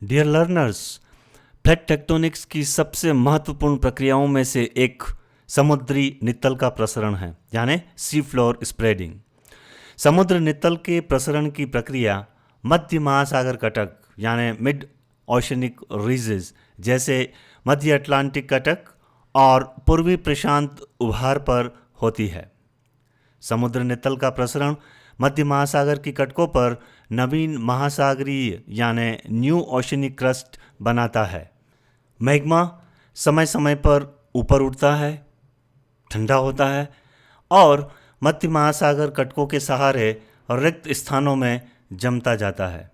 Dear learners, plate tectonics की सबसे महत्वपूर्ण प्रक्रियाओं में से एक समुद्री नित्तल का प्रसरण है, यानी सी फ्लोर स्प्रेडिंग। समुद्र नित्तल के प्रसरण की प्रक्रिया मध्य महासागर कटक यानी मिड ओशनिक रीजेस जैसे मध्य अटलांटिक कटक और पूर्वी प्रशांत उभार पर होती है। समुद्र नित्तल का प्रसरण मध्य महासागर की कटकों पर नवीन महासागरीय यानी न्यू ओशनिक क्रस्ट बनाता है। मैग्मा समय समय पर ऊपर उठता है, ठंडा होता है और मध्य महासागर कटकों के सहारे रिक्त स्थानों में जमता जाता है।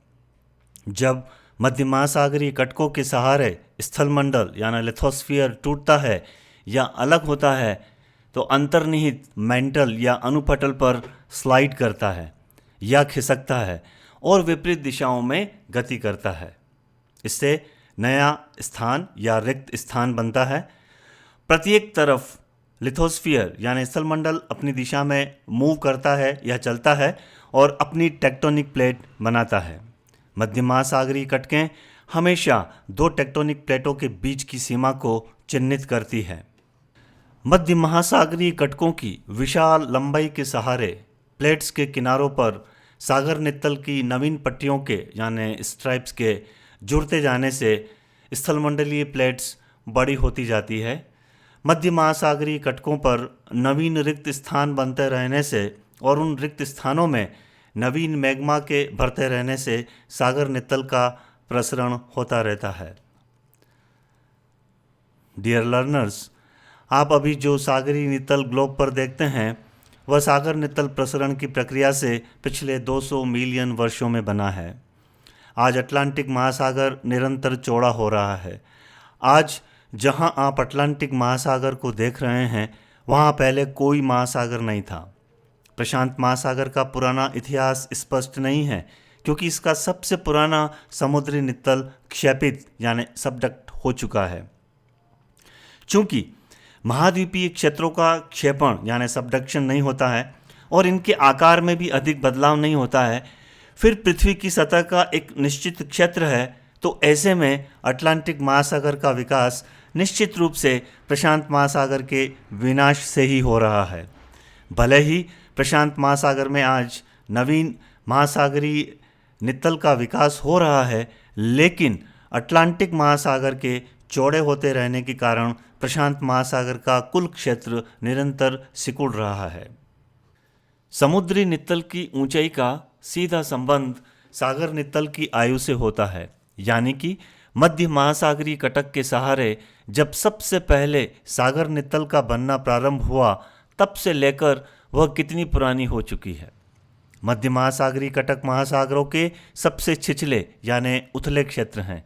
जब मध्य महासागरीय कटकों के सहारे स्थलमंडल यानी लिथोस्फीयर टूटता है या अलग होता है तो अंतर्निहित मेंटल या अनुपटल पर स्लाइड करता है या खिसकता है और विपरीत दिशाओं में गति करता है। इससे नया स्थान या रिक्त स्थान बनता है। प्रत्येक तरफ लिथोस्फीयर यानी स्थलमंडल अपनी दिशा में मूव करता है या चलता है और अपनी टेक्टोनिक प्लेट बनाता है। मध्य महासागरीय कटकें हमेशा दो टेक्टोनिक प्लेटों के बीच की सीमा को चिन्हित करती है। मध्य महासागरीय कटकों की विशाल लंबाई के सहारे प्लेट्स के किनारों पर सागर नित्तल की नवीन पट्टियों के यानी स्ट्राइप्स के जुड़ते जाने से स्थलमंडलीय प्लेट्स बड़ी होती जाती है। मध्य महासागरीय कटकों पर नवीन रिक्त स्थान बनते रहने से और उन रिक्त स्थानों में नवीन मैग्मा के भरते रहने से सागर नित्तल का प्रसरण होता रहता है। डियर लर्नर्स, आप अभी जो सागरीय नित्तल ग्लोब पर देखते हैं वह सागर नित्तल प्रसरण की प्रक्रिया से पिछले 200 मिलियन वर्षों में बना है। आज अटलांटिक महासागर निरंतर चौड़ा हो रहा है। आज जहां आप अटलांटिक महासागर को देख रहे हैं वहां पहले कोई महासागर नहीं था। प्रशांत महासागर का पुराना इतिहास स्पष्ट नहीं है क्योंकि इसका सबसे पुराना समुद्री नित्तल क्षैपित यानी सबडक्ट हो चुका है। चूंकि महाद्वीपीय क्षेत्रों का क्षेपण यानी सबडक्शन नहीं होता है और इनके आकार में भी अधिक बदलाव नहीं होता है, फिर पृथ्वी की सतह का एक निश्चित क्षेत्र है, तो ऐसे में अटलांटिक महासागर का विकास निश्चित रूप से प्रशांत महासागर के विनाश से ही हो रहा है। भले ही प्रशांत महासागर में आज नवीन महासागरीय नित्तल का विकास हो रहा है, लेकिन अटलांटिक महासागर के चौड़े होते रहने के कारण प्रशांत महासागर का कुल क्षेत्र निरंतर सिकुड़ रहा है। समुद्री नित्तल की ऊंचाई का सीधा संबंध सागर नित्तल की आयु से होता है, यानी कि मध्य महासागरीय कटक के सहारे जब सबसे पहले सागर नित्तल का बनना प्रारंभ हुआ तब से लेकर वह कितनी पुरानी हो चुकी है। मध्य महासागरीय कटक महासागरों के सबसे छिछले यानी उथले क्षेत्र हैं।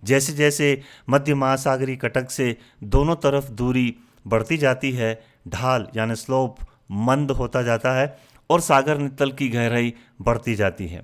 जैसे जैसे मध्य महासागरीय कटक से दोनों तरफ दूरी बढ़ती जाती है, ढाल यानी स्लोप मंद होता जाता है और सागर नित्तल की गहराई बढ़ती जाती है।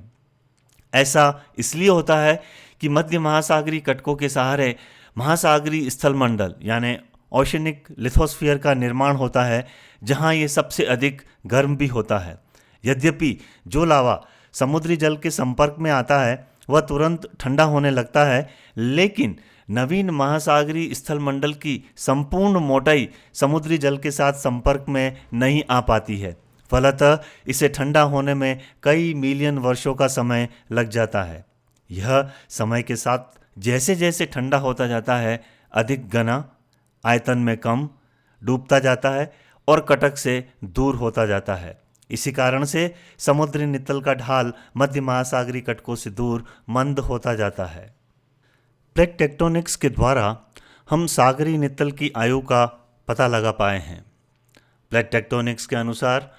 ऐसा इसलिए होता है कि मध्य महासागरीय कटकों के सहारे महासागरीय स्थलमंडल यानी ओशनिक लिथोस्फीयर का निर्माण होता है, जहां ये सबसे अधिक गर्म भी होता है। यद्यपि जो लावा समुद्री जल के संपर्क में आता है वह तुरंत ठंडा होने लगता है, लेकिन नवीन महासागरीय स्थलमंडल की संपूर्ण मोटाई समुद्री जल के साथ संपर्क में नहीं आ पाती है। फलतः इसे ठंडा होने में कई मिलियन वर्षों का समय लग जाता है। यह समय के साथ जैसे जैसे ठंडा होता जाता है अधिक घना, आयतन में कम, डूबता जाता है और कटक से दूर होता जाता है। इसी कारण से समुद्री नित्तल का ढाल मध्य महासागरीय कटकों से दूर मंद होता जाता है। प्लेट टेक्टोनिक्स के द्वारा हम सागरीय नित्तल की आयु का पता लगा पाए हैं। प्लेट टेक्टोनिक्स के अनुसार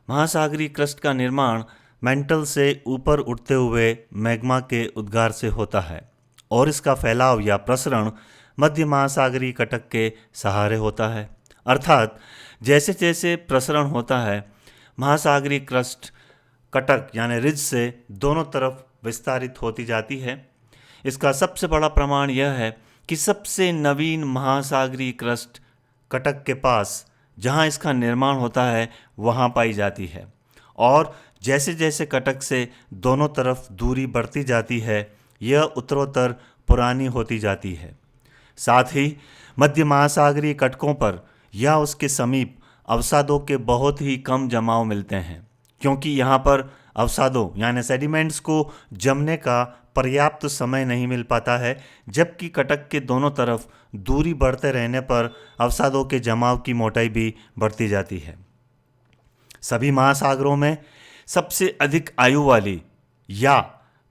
महासागरीय क्रस्ट का निर्माण मेंटल से ऊपर उठते हुए मैग्मा के उद्गार से होता है और इसका फैलाव या प्रसरण मध्य महासागरीय कटक के सहारे होता है। अर्थात जैसे जैसे प्रसरण होता है महासागरीय क्रस्ट कटक यानी रिज से दोनों तरफ विस्तारित होती जाती है। इसका सबसे बड़ा प्रमाण यह है कि सबसे नवीन महासागरीय क्रस्ट कटक के पास जहां इसका निर्माण होता है वहां पाई जाती है और जैसे जैसे कटक से दोनों तरफ दूरी बढ़ती जाती है यह उत्तरोत्तर पुरानी होती जाती है। साथ ही मध्य महासागरीय कटकों पर या उसके समीप अवसादों के बहुत ही कम जमाव मिलते हैं, क्योंकि यहाँ पर अवसादों यानी सेडिमेंट्स को जमने का पर्याप्त समय नहीं मिल पाता है, जबकि कटक के दोनों तरफ दूरी बढ़ते रहने पर अवसादों के जमाव की मोटाई भी बढ़ती जाती है। सभी महासागरों में सबसे अधिक आयु वाली या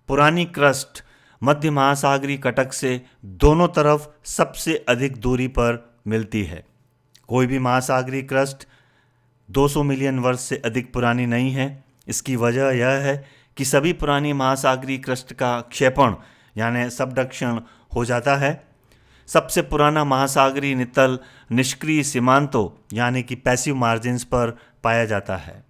पुरानी क्रस्ट मध्य महासागरीय कटक से दोनों तरफ सबसे अधिक दूरी पर मिलती है। कोई भी महासागरीय क्रस्ट 200 मिलियन वर्ष से अधिक पुरानी नहीं है। इसकी वजह यह है कि सभी पुरानी महासागरीय क्रस्ट का क्षेपण यानी सबडक्शन हो जाता है। सबसे पुराना महासागरीय नितल निष्क्रिय सीमांतों यानी कि पैसिव मार्जिन्स पर पाया जाता है।